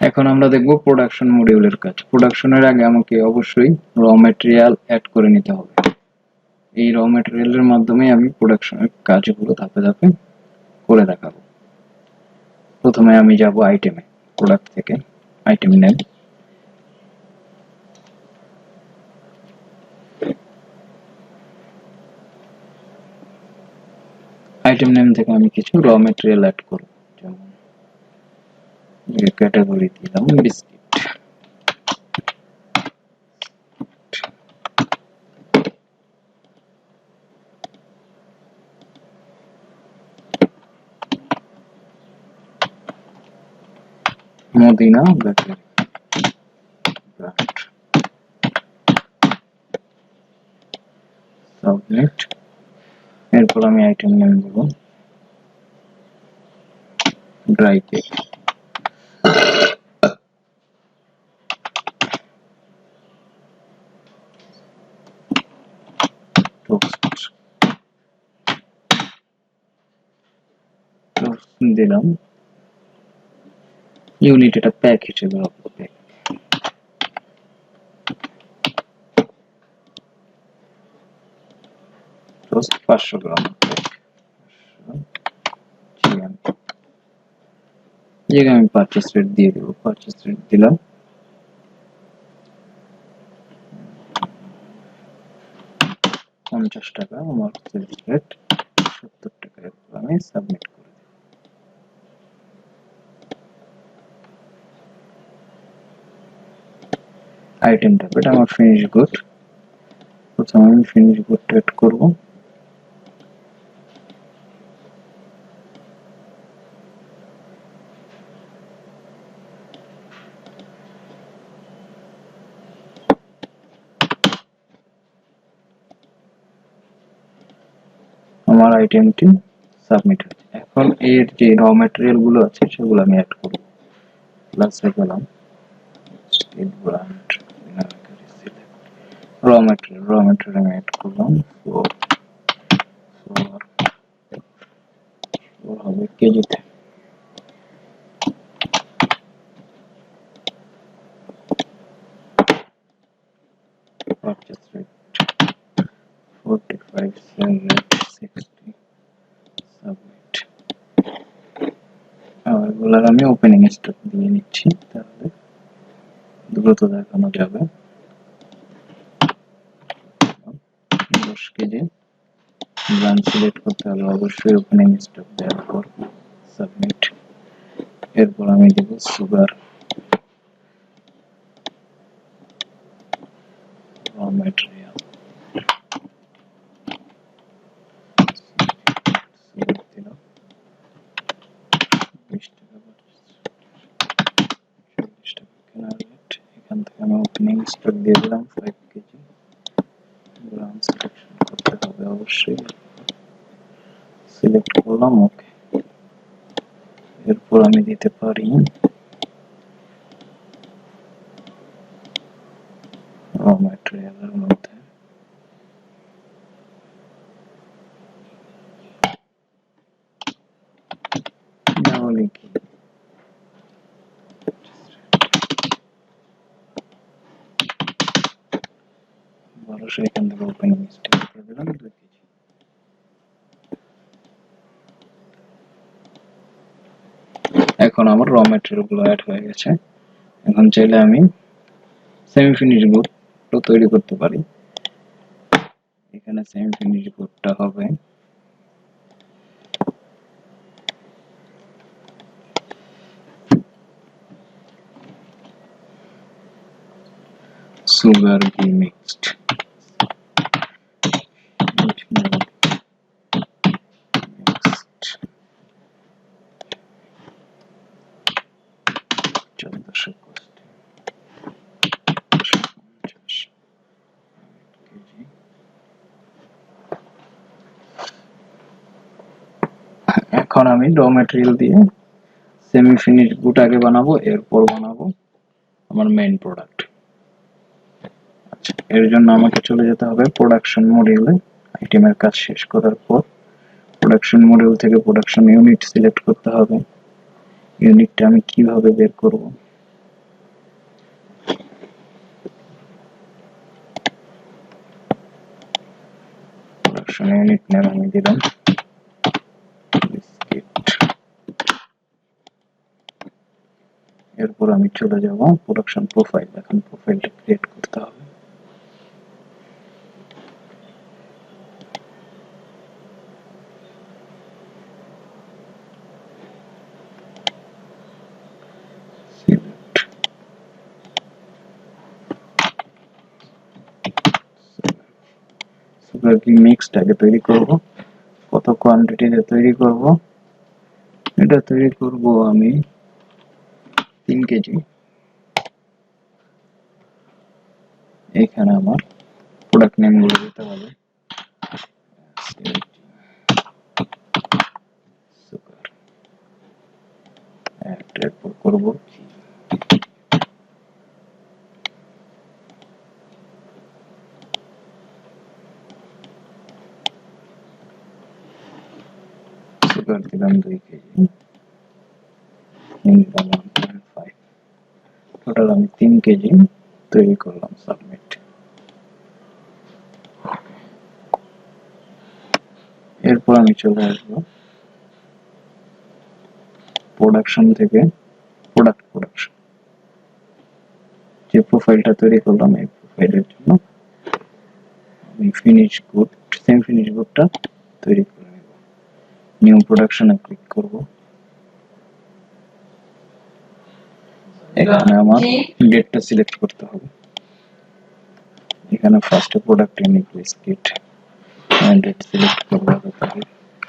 এখন আমরা দেখব প্রোডাকশন মডিউলের কাজ। প্রোডাকশনের আগে আমাকে অবশ্যই র ম্যাটেরিয়াল অ্যাড করে নিতে হবে। এই র ম্যাটেরিয়ালের মাধ্যমে আমি প্রোডাকশনের কাজগুলো ধাপে ধাপে করে দেখাবো। প্রথমে আমি যাব আইটেমে, প্রোডাক্ট থেকে আইটেম নেম, আইটেম নেম থেকে আমি কিছু র ম্যাটেরিয়াল অ্যাড করব। যেমন ক্যাটাগরি দিলাম biscuit, Madina bakery brand, submit. এরপর আমি আইটেম নেম দেব ড্রাই কেক, দিলাম ইউনিট, এটা প্যাক হিসেবে রাখবো, প্যাক 500 গ্রাম জায়গায় আমি পারচেস রেট দিয়ে দেবো, পারচেস রেট দিলাম 50 টাকা, আমার সেলস রেট 70 টাকা। এরপর আমি সাবমিট করে দেব। আইটেমটা এটা আমার ফিনিশ গুড। প্রথমে আমি ফিনিশ গুডটা অ্যাড করব। আমার আইটেমটি সাবমিট হয়েছে। এখন এর যে র ম্যাটেরিয়াল গুলো আছে সেগুলো আমি অ্যাড করব। প্লাসে গেলাম, স্টেট ব্র্যান্ড, র ম্যাটেরিয়াল আমি অ্যাড করলাম। হবে কেজিতে, purchase rate 45, sell rate 60, submit। এগুলো আমি ওপেনিং স্টক দিয়ে নিচ্ছি, তাহলে দ্রুত দেখানো যাবে। 10 কেজি ব্র্যান্ড সিলেক্ট করতে হবে অবশ্যই, ওপেনিং স্টক দেওয়ার পর সাবমিট। এরপর আমি দেব সুগার, র ম্যাটেরিয়াল দিলাম 20 টাকা, 40 টাকা কেনার রেট। এখান থেকে আমি ওপেনিং স্টক দিয়ে দিলাম 5 কেজি, ব্র্যান্ড সিলেকশন করতে হবে অবশ্যই, সিলেক্ট করলাম, ওকে। এরপর আমি দিতে পারি র ম্যাটেরিয়ালের মধ্যে তাহলে কি মানুষ, এখান থেকে ওপেনিং স্টক করে দিলাম 2 কেজি। এখন আমার র ম্যাটেরিয়াল গুলো অ্যাড হয়ে গেছে। এখন চাইলে আমি সেমি ফিনিশ গুড তৈরি করতে পারি। এখানে সেমি ফিনিশ গুডটা হবে sugar ghee mixed, এখন আমি র ম্যাটেরিয়াল দিয়ে সেমি ফিনিশ গুড আগে বানাবো, এরপর বানাবো আমার মেইন প্রোডাক্ট। আচ্ছা, এর জন্য আমাকে চলে যেতে হবে প্রোডাকশন মডিউলে। আইটেমের কাজ শেষ করার পর প্রোডাকশন মডিউল থেকে প্রোডাকশন ইউনিট সিলেক্ট করতে হবে। ইউনিটটা আমি কিভাবে বের করব? প্রোডাকশন ইউনিট নেম আমি দিলাম বিস্কিট। এরপর আমি চলে যাব প্রোডাকশন প্রোফাইল। এখন প্রোফাইলটা ক্রিয়েট করতে হবে। সুগার কি মিক্সটাকে তৈরি করব। কত কোয়ান্টিটিতে তৈরি করব? এটা তৈরি করব আমি 3 কেজি। এখানে আমার প্রোডাক্ট নেম গুলো দিতে হবে। সুগার এরপর করব সুগার দিলাম 2 কেজি, দিলাম 1.5, টোটাল আমি 3 কেজি তৈরি করলাম। সাবমিট। এরপর আমি চলে আসবো প্রোডাকশন থেকে প্রোডাকশন যে প্রোফাইলটা তৈরি করলাম এই প্রোফাইলের জন্য আমি ফিনিশ গুড সেম ফিনিশ গুডটা তৈরি করে নেব। নিউ প্রোডাকশনে ক্লিক করব। এখানে আমার ডেটটা সিলেক্ট করতে হবে। এখানে ফার্স্টে product unit biscuit date select করব। তারপরে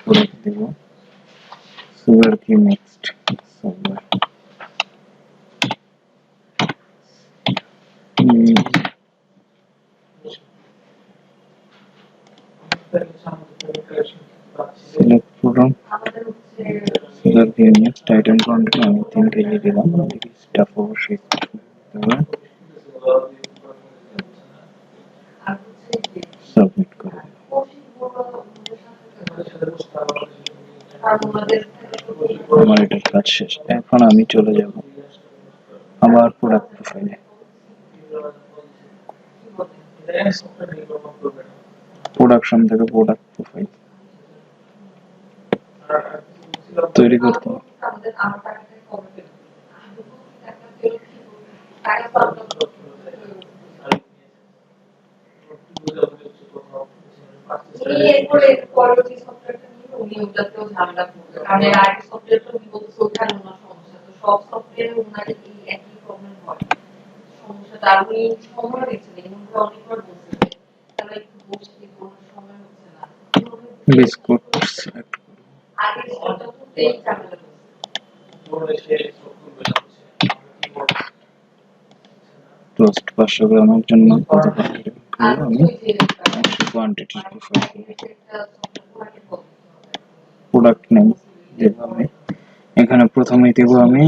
প্রোডাক্ট দেব সুগার কি নেক্সট সুগার সিলেক্ট করলাম সুগার কি নেক্সট আইটেম কোয়ান্টিটি আমি 3 কেজি দিলাম। স্টাফ অবশ্যই সাবমিট করব। আমার এটার কাজ শেষ। এখন আমি চলে যাব আমার প্রোডাক্ট প্রোফাইলে। প্রোডাকশন থেকে প্রোডাক্ট প্রোফাইল তৈরি করতে হবে। বিস্কুট সিলেক্ট টোস্ট 500 গ্রামের জন্য কত কোয়ান্টিটি আমি 100 কোয়ান্টিটি প্রোফাইল প্রোডাক্ট নেম দেব আমি। এখানে প্রথমেই দেব আমি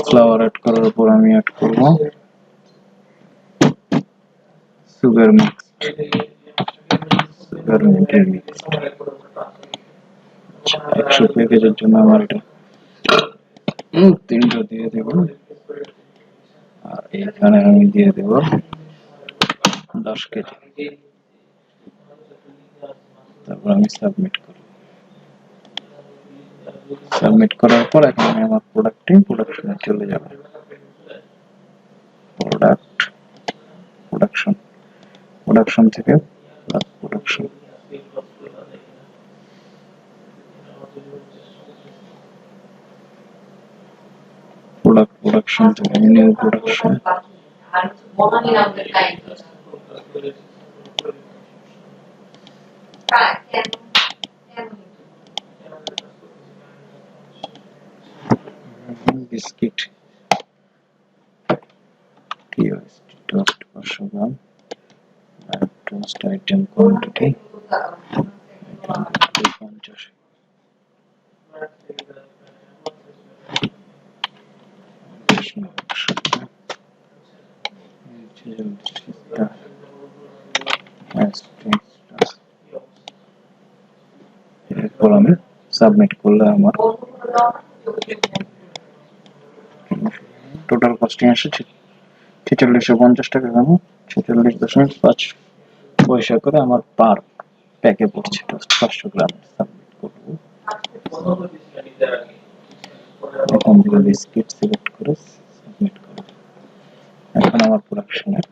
ফ্লাওয়ার অ্যাড করার পর আমি অ্যাড করব সুগার মিক্স মিক্স 100 প্যাকেজের জন্য আমার এটা 3টা দিয়ে দেব। আর এখানে আমি দিয়ে দেব 10 কেজি। তারপর আমি সাবমিট করব। সাবমিট করার পর এখন আমি আমার প্রোডাকশনে চলে যাব। প্রোডাকশন থেকে প্রোডাকশন প্রোডাকশন থেকে নিউ প্রোডাকশন বিস্কিট টোস্ট 500 গ্রাম টোস্ট আইটেম কোয়ান্টিটি 50। এরপর আমি সাবমিট করলে আমার টোটাল কস্টিং আসে 4650 টাকা। 46.5 পয়সা করে আমার পার প্যাকে পড়ছে। 500 গ্রাম সাবমিট করবো। এখান থেকে বিস্কিট সিলেক্ট করে সাবমিট করব। এখন আমার প্রোডাকশনের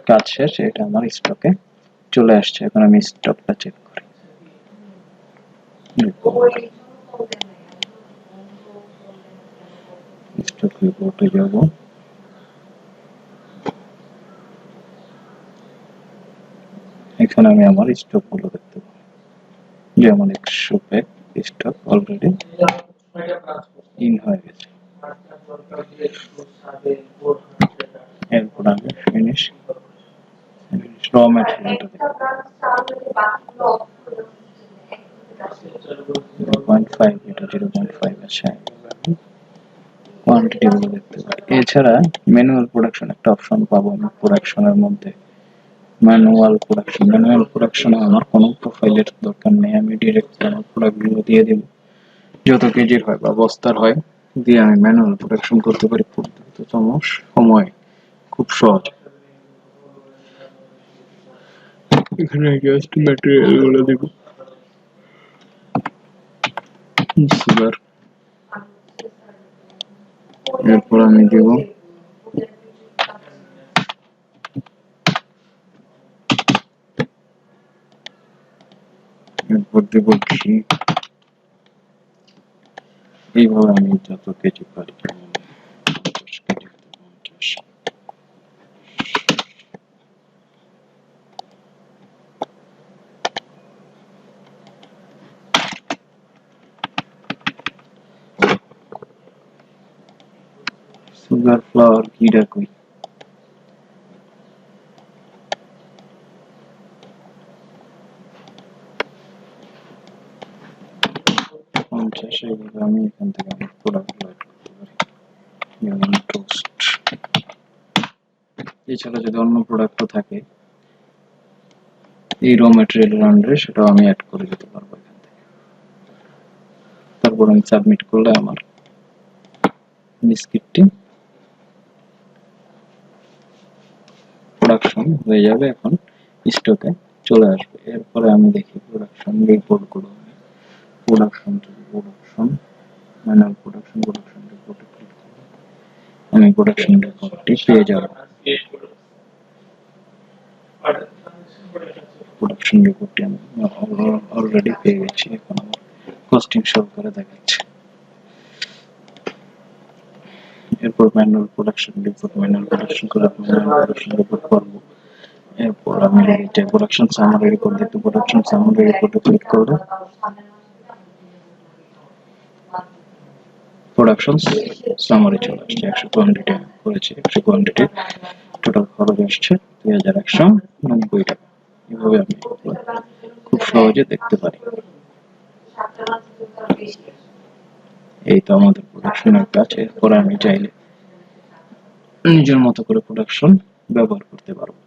কাজ শেষ, এটা আমার স্টকে চলে আসছে। এখন আমি স্টকটা চেক করি। স্টক রিপোর্টে যাব। এখানে আমি আমার স্টক গুলো দেখতে পাবো, যেমন 100 প্যাক স্টক অলরেডি ইন হয়ে গেছে। এরপর আমি ফিনিশ র ম্যাটেরিয়ালটা দেখব। 0.5 এটা 0.5 আছে। কোয়ান্টিটি গুলো দেখতে পারি। এছাড়া ম্যানুয়াল প্রোডাকশন একটা অপশন পাবো আমি প্রোডাকশনের মধ্যে। ম্যানুয়াল প্রোডাকশনে আমার কোনো প্রোফাইলের দরকার নেই, আমি ডিরেক্ট আমার প্রোডাক্টগুলো দিয়ে দেব, যত কেজির হয় বা বস্তার হয় দিয়ে আমি ম্যানুয়াল প্রোডাকশন করতে পারি খুব দ্রুততম সময়, খুব সহজ। এখানে জাস্ট ম্যাটেরিয়াল গুলো দেব, সুগার, এরপর আমি দেব এরপর দেব ঘি। এইভাবে আমি যত কেজি পারি, 10 কেজি, 50। সুগার, ফ্লাওয়ার, ঘিটা কই? এইভাবে আমি এখান থেকে আমার প্রোডাক্টগুলো অ্যাড করতে পারি, যেমন টোস্ট। এছাড়া যদি অন্য প্রোডাক্টও থাকে এই র ম্যাটেরিয়ালের আন্ডারে, সেটাও আমি অ্যাড করে দিতে পারবো এখান থেকে। তারপর আমি সাবমিট করলে আমার বিস্কিটটি প্রোডাকশন হয়ে যাবে, এখন স্টকে চলে আসবে। এরপরে আমি দেখি প্রোডাকশন রিপোর্ট গুলো। প্রোডাকশন ম্যানুয়াল প্রোডাকশন রিপোর্টে ক্লিক করব, আমি প্রোডাকশন রিপোর্টটি পেয়ে যাব। প্রোডাকশন রিপোর্টটি আমি অলরেডি পেয়ে গেছি। এখন আমার কস্টিং শো করে দেখাচ্ছে। এরপর ম্যানুয়াল প্রোডাকশন রিপোর্ট করব। এরপর আমি যে প্রোডাকশন সামারি রিপোর্ট দেখতে, প্রোডাকশন সামারি রিপোর্টে ক্লিক করব। প্রোডাকশন সামারি চলে আসছে। 100 কোয়ান্টিটি করেছে, 100 কোয়ান্টিটি টোটাল খরচ আসছে 2190 টাকা। এভাবে আমি খুব সহজে দেখতে পারি। এই তো আমাদের প্রোডাকশনের কাজ। এরপর আমি চাইলে নিজের মতো করে প্রোডাকশন ব্যবহার করতে পারবো।